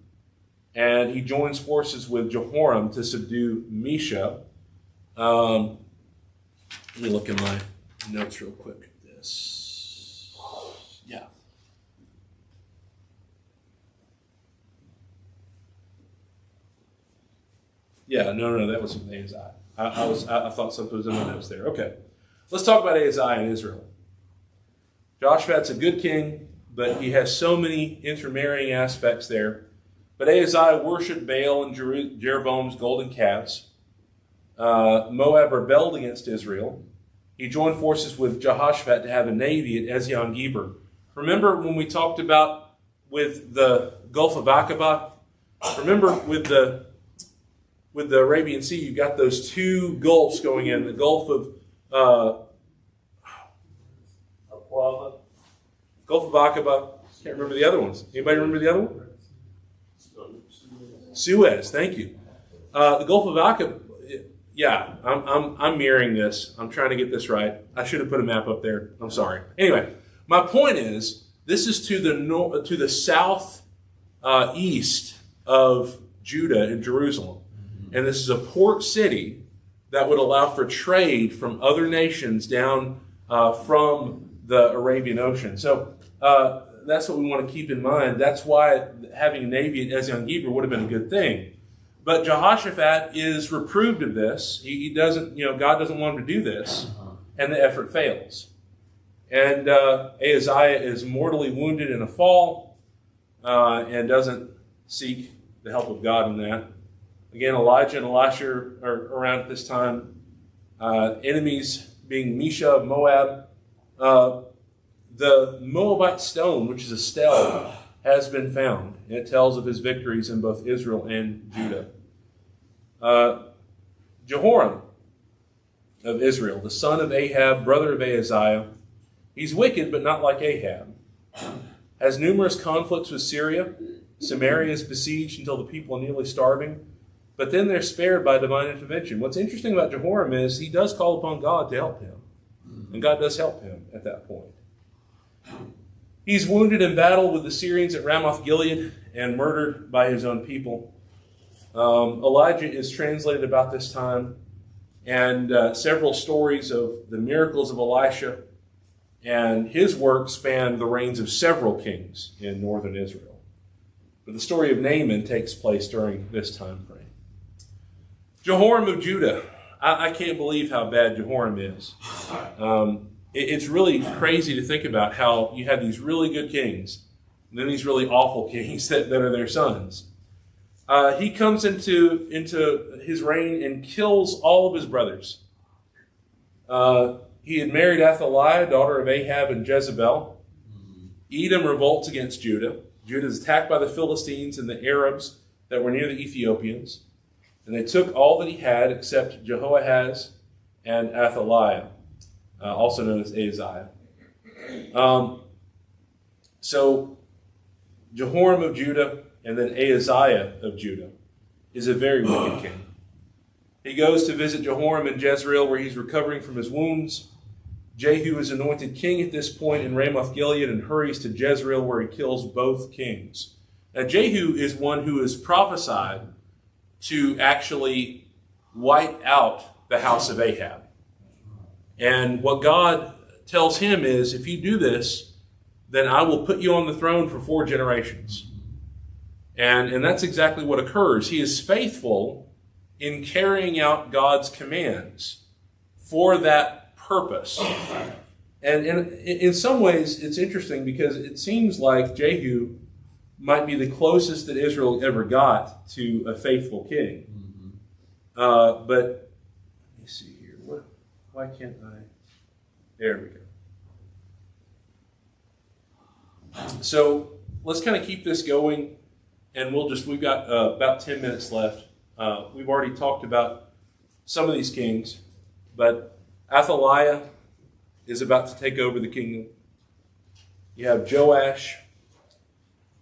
And he joins forces with Jehoram to subdue Mesha. Let me look in my notes real quick at this. Yeah. Yeah, no, that was from Ahaziah. I thought something was in my notes there. Okay. Let's talk about Ahaziah and Israel. Jehoshaphat's a good king, but he has so many intermarrying aspects there. But Ahaziah worshipped Baal and Jeroboam's golden calves. Moab rebelled against Israel. He joined forces with Jehoshaphat to have a navy at Ezion-Geber. Remember when we talked about with the Gulf of Aqaba. Remember, with the Arabian Sea, you've got those two gulfs going in. The Gulf of Aqaba. Can't remember the other ones. Anybody remember the other one? Suez. Thank you. The Gulf of Aqaba. Yeah, I'm mirroring this. I'm trying to get this right. I should have put a map up there. I'm sorry. Anyway, my point is, this is to the south east of Judah and Jerusalem, and this is a port city that would allow for trade from other nations down from the Arabian Ocean. So that's what we want to keep in mind. That's why having a navy at Ezion-Geber would have been a good thing. But Jehoshaphat is reproved of this. He doesn't, God doesn't want him to do this, and the effort fails. And Ahaziah is mortally wounded in a fall and doesn't seek the help of God in that. Again, Elijah and Elisha are around at this time. Enemies being Mesha of Moab. The Moabite stone, which is a stele, has been found. It tells of his victories in both Israel and Judah. Jehoram of Israel, the son of Ahab, brother of Ahaziah. He's wicked, but not like Ahab. Has numerous conflicts with Syria. Samaria is besieged until the people are nearly starving. But then they're spared by divine intervention. What's interesting about Jehoram is he does call upon God to help him. And God does help him at that point. He's wounded in battle with the Syrians at Ramoth Gilead and murdered by his own people. Elijah is translated about this time, and several stories of the miracles of Elisha and his work span the reigns of several kings in northern Israel. But the story of Naaman takes place during this time frame. Jehoram of Judah. I can't believe how bad Jehoram is. It's really crazy to think about how you have these really good kings and then these really awful kings that are their sons. He comes into his reign and kills all of his brothers. He had married Athaliah, daughter of Ahab and Jezebel. Edom revolts against Judah. Judah is attacked by the Philistines and the Arabs that were near the Ethiopians. And they took all that he had except Jehoahaz and Athaliah, also known as Ahaziah. So Jehoram of Judah and then Ahaziah of Judah is a very wicked king. He goes to visit Jehoram in Jezreel where he's recovering from his wounds. Jehu is anointed king at this point in Ramoth Gilead and hurries to Jezreel where he kills both kings. Now Jehu is one who is prophesied to actually wipe out the house of Ahab. And what God tells him is, if you do this, then I will put you on the throne for 4 generations. And that's exactly what occurs. He is faithful in carrying out God's commands for that purpose. And in some ways, it's interesting because it seems like Jehu might be the closest that Israel ever got to a faithful king. But let me see here. Why can't I? There we go. So let's kind of keep this going, and we've got about 10 minutes left. We've already talked about some of these kings, but Athaliah is about to take over the kingdom. You have Joash,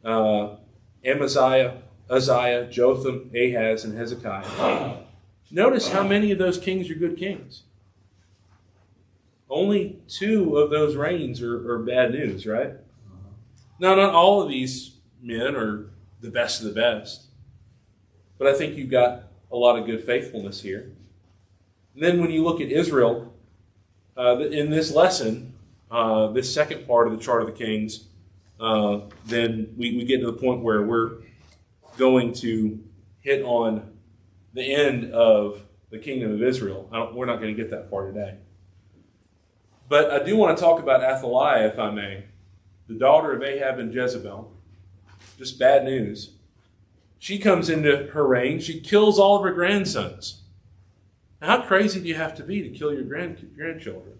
Amaziah, Uzziah, Jotham, Ahaz, and Hezekiah. Notice how many of those kings are good kings. Only 2 of those reigns are bad news, right? Now, not all of these men are the best of the best, but I think you've got a lot of good faithfulness here. And then when you look at Israel, in this lesson, this second part of the chart of the kings, then we get to the point where we're going to hit on the end of the kingdom of Israel. We're not going to get that far today. But I do want to talk about Athaliah, if I may, the daughter of Ahab and Jezebel. Just bad news. She comes into her reign. She kills all of her grandsons. Now, how crazy do you have to be to kill your grandchildren?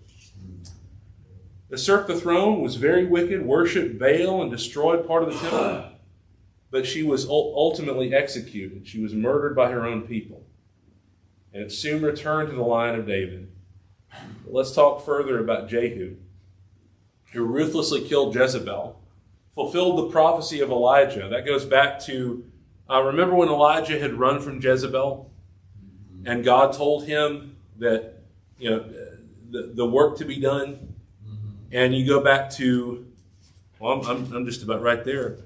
usurped the throne, was very wicked, worshipped Baal, and destroyed part of the temple. But she was ultimately executed. She was murdered by her own people. And it soon returned to the line of David. But let's talk further about Jehu, who ruthlessly killed Jezebel, fulfilled the prophecy of Elijah. That goes back to, remember when Elijah had run from Jezebel? And God told him that, the work to be done. And you go back to, well, I'm just about right there.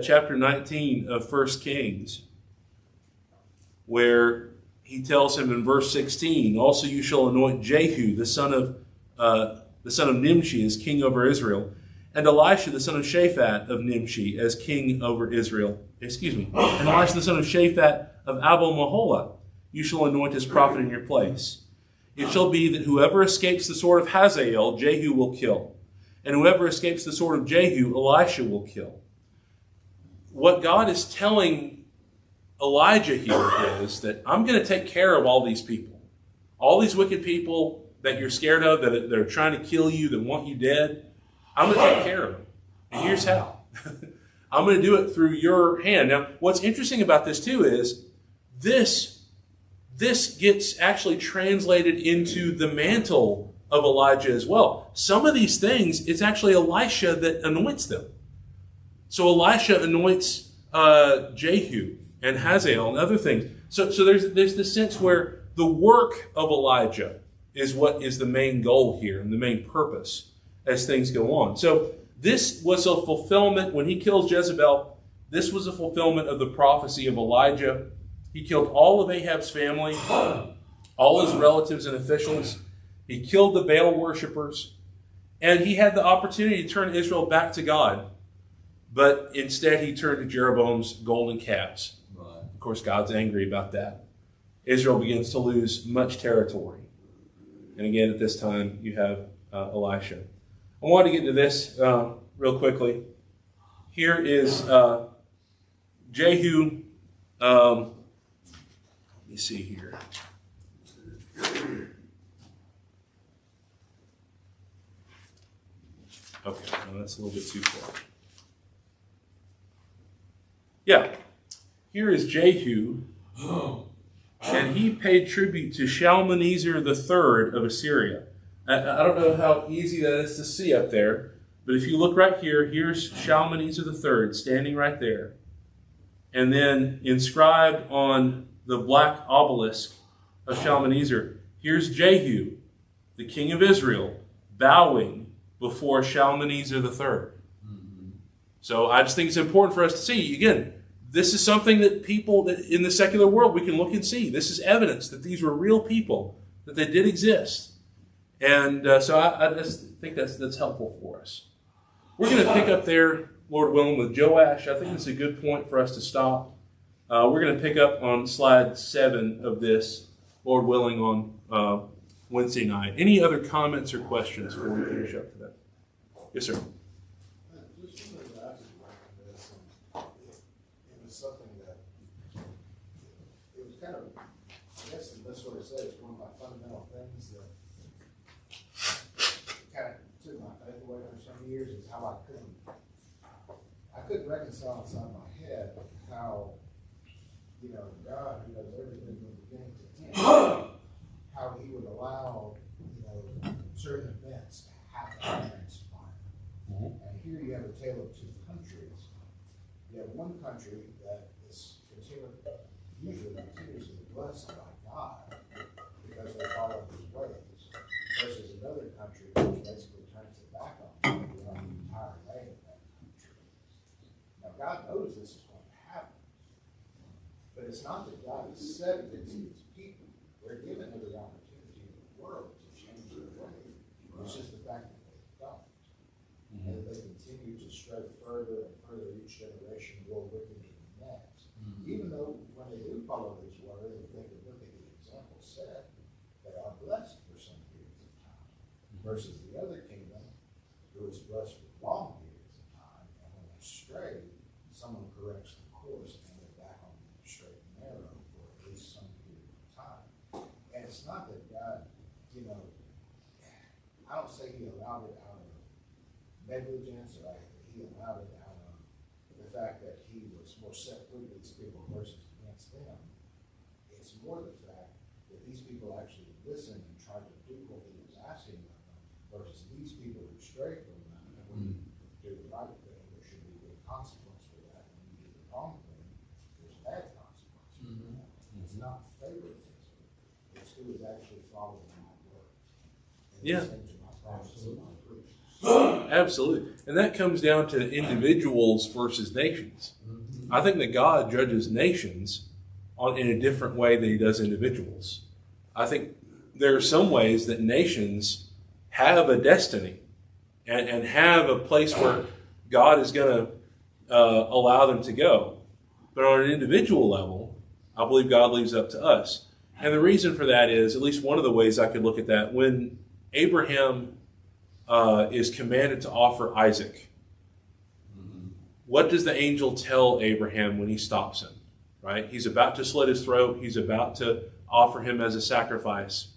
Chapter 19 of 1 Kings, where he tells him in verse 16, also you shall anoint Jehu, the son of Nimshi, as king over Israel, and Elisha, the son of Shaphat of Nimshi, as king over Israel. And Elisha, the son of Shaphat of Abel Maholah, you shall anoint as prophet in your place. It shall be that whoever escapes the sword of Hazael, Jehu will kill. And whoever escapes the sword of Jehu, Elisha will kill. What God is telling Elijah here is that I'm going to take care of all these people. All these wicked people that you're scared of, that are trying to kill you, that want you dead, I'm going to take care of them. And here's how. I'm going to do it through your hand. Now, what's interesting about this too is this gets actually translated into the mantle of Elijah as well. Some of these things, it's actually Elisha that anoints them. So Elisha anoints Jehu and Hazael and other things. So there's this sense where the work of Elijah is what is the main goal here and the main purpose as things go on. So this was a fulfillment, when he kills Jezebel, this was a fulfillment of the prophecy of Elijah. He killed all of Ahab's family, all his relatives and officials. He killed the Baal worshippers. And he had the opportunity to turn Israel back to God. But instead he turned to Jeroboam's golden calves. Right. Of course, God's angry about that. Israel begins to lose much territory. And again, at this time, you have Elisha. I want to get to this real quickly. Here is Jehu. Let me see here. Okay, no, that's a little bit too far. Yeah, here is Jehu, and he paid tribute to Shalmaneser III of Assyria. I don't know how easy that is to see up there, but if you look right here, here's Shalmaneser III standing right there. And then inscribed on the black obelisk of Shalmaneser, here's Jehu, the king of Israel, bowing before Shalmaneser III. Mm-hmm. So I just think it's important for us to see, again, this is something that people that in the secular world we can look and see. This is evidence that these were real people, that they did exist. And so I just think that's helpful for us. We're going to pick up there, Lord willing, with Joash. I think it's a good point for us to stop. We're going to pick up on slide 7 of this, Lord willing, on Wednesday night. Any other comments or questions before we finish up today? Yes, sir. Just wanted to ask you about this, and it was something that, it was kind of, I guess the best way to say it is one of my fundamental things that kind of took my faith away for some years, is how I couldn't reconcile inside my head how, God, who knows everything from beginning to end, how he would allow, certain events to happen and transpire. And here you have a tale of two countries. You have one country that is usually continuously blessed by God because they follow his ways, versus another country which basically turns it back on the entire land of that country. Now God knows this is going to happen, but it's not that God has said it to his people. They're given every opportunity in the world to change their ways. It's just the fact that they don't. And they continue to stray further and further each generation, more wicked than the next. Even though when they do follow his word and think of what the example said, they are blessed for some periods of time. Versus the other kingdom, who is blessed for long periods of time, and when they stray, someone corrects the course and they're back on the straight and narrow for at least some period of time. And it's not that God, I don't say he allowed it out of negligence, or he allowed it out of the fact that he was more set free to these people versus against them. It's more the fact that these people actually listened and tried to do what he was asking of them versus these people who strayed from them. And when you do the right thing, there should be good consequence for that. When you do the wrong thing, there's bad consequence for that. It's not favoritism. It's who is actually following my word. And Yeah. these things are my promises and my preaching. Absolutely. And that comes down to individuals versus nations. I think that God judges nations in a different way than he does individuals. I think there are some ways that nations have a destiny and have a place where God is going to allow them to go. But on an individual level, I believe God leaves up to us. And the reason for that is, at least one of the ways I could look at that, when Abraham is commanded to offer Isaac, what does the angel tell Abraham when he stops him? Right? He's about to slit his throat. He's about to offer him as a sacrifice.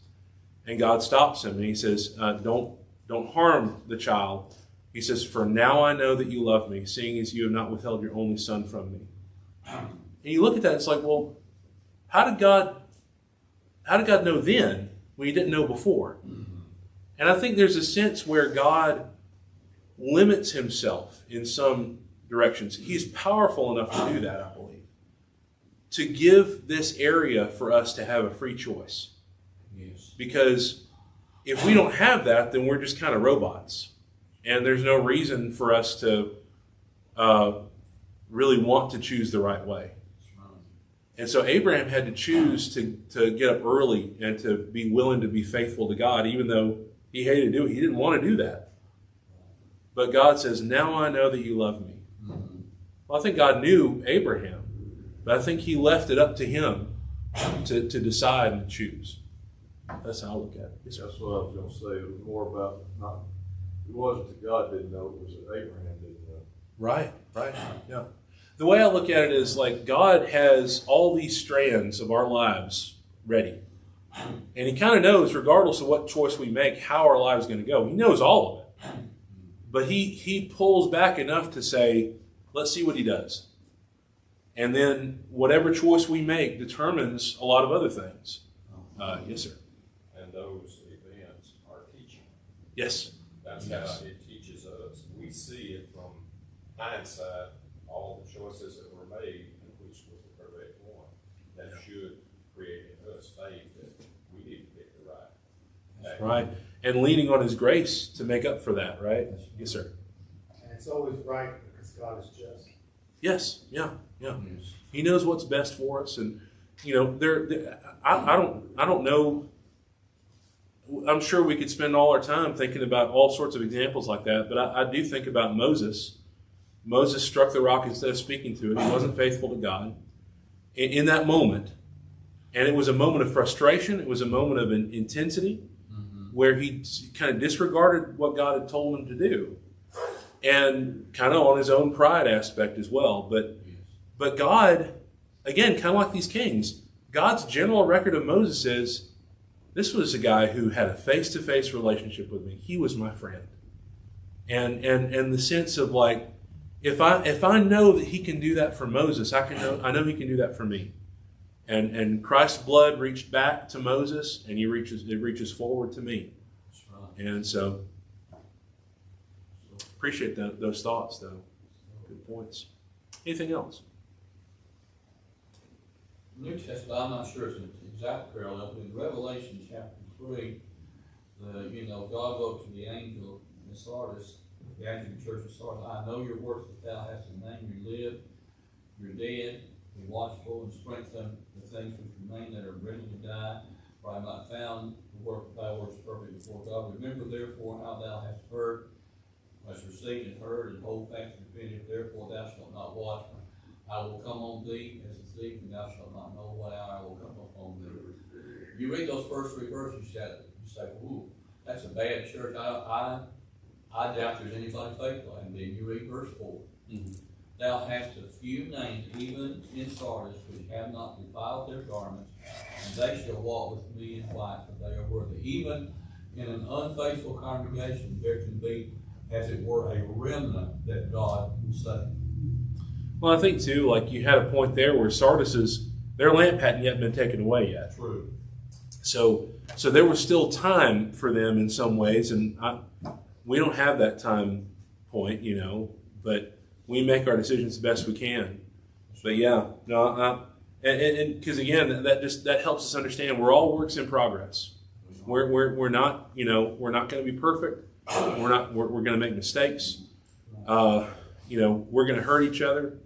And God stops him and he says, don't harm the child. He says, for now I know that you love me, seeing as you have not withheld your only son from me. And you look at that, it's like, well, how did God know then when he didn't know before? And I think there's a sense where God limits himself in some directions. He's powerful enough to do that, I believe, to give this area for us to have a free choice. Yes. Because if we don't have that, then we're just kind of robots. And there's no reason for us to really want to choose the right way. And so Abraham had to choose to get up early and to be willing to be faithful to God, even though he hated to do it. He didn't want to do that. But God says, now I know that you love me. Well, I think God knew Abraham, but I think he left it up to him to decide and choose. That's how I look at it. Yes, sir. That's what I was going to say. It was more about it wasn't that God didn't know, it was that Abraham didn't know. Right, yeah. The way I look at it is like God has all these strands of our lives ready. And he kind of knows, regardless of what choice we make, how our lives is going to go. He knows all of it. But he pulls back enough to say, let's see what he does. And then whatever choice we make determines a lot of other things. Yes, sir. And those events are teaching. Yes. That's how it teaches us. We see it from hindsight, all the choices that were made, and which was the correct one. That should create in us faith that we need to pick the right. Right. And leaning on his grace to make up for that, right? Yes, sir. And it's always right because God is just. Yes. Yeah. He knows what's best for us, and I don't know. I'm sure we could spend all our time thinking about all sorts of examples like that, but I do think about Moses. Moses struck the rock instead of speaking to it. He wasn't faithful to God in that moment, and it was a moment of frustration. It was a moment of intensity where he kind of disregarded what God had told him to do, and kind of on his own pride aspect as well. But God, again, kind of like these kings, God's general record of Moses is, this was a guy who had a face-to-face relationship with me. He was my friend. And the sense of like, if I know that he can do that for Moses, I know he can do that for me. And Christ's blood reached back to Moses, and it reaches forward to me. That's right. And so appreciate those thoughts, though. Good points. Anything else? New Testament, I'm not sure it's an exact parallel, but in Revelation chapter 3, God wrote to the angel in Sardis, the angel of the church of Sardis, I know your works that thou hast in name, you live, you're dead, be watchful and strengthen the things which remain that are ready to die, for I have not found the work of thy works perfect before God. Remember therefore how thou hast heard, hast received and heard, and hold fast and finish, therefore thou shalt not watch. I will come on thee as a thief, and thou shalt not know what hour I will come upon thee. You read those first three verses, you say, ooh, that's a bad church. I doubt there's anybody faithful. And then you read verse 4. Mm-hmm. Thou hast a few names, even in Sardis, which have not defiled their garments, and they shall walk with me in white, for they are worthy. Even in an unfaithful congregation, there can be, as it were, a remnant that God will save. Well, I think too, like you had a point there where their lamp hadn't yet been taken away yet. True. So there was still time for them in some ways, and we don't have that time point, but we make our decisions the best we can. But yeah, no, and because again, that helps us understand we're all works in progress. We're not, we're not going to be perfect. We're going to make mistakes. We're going to hurt each other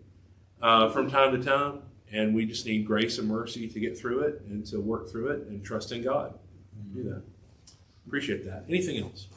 from time to time, and we just need grace and mercy to get through it and to work through it and trust in God. Do that. Appreciate that. Anything else?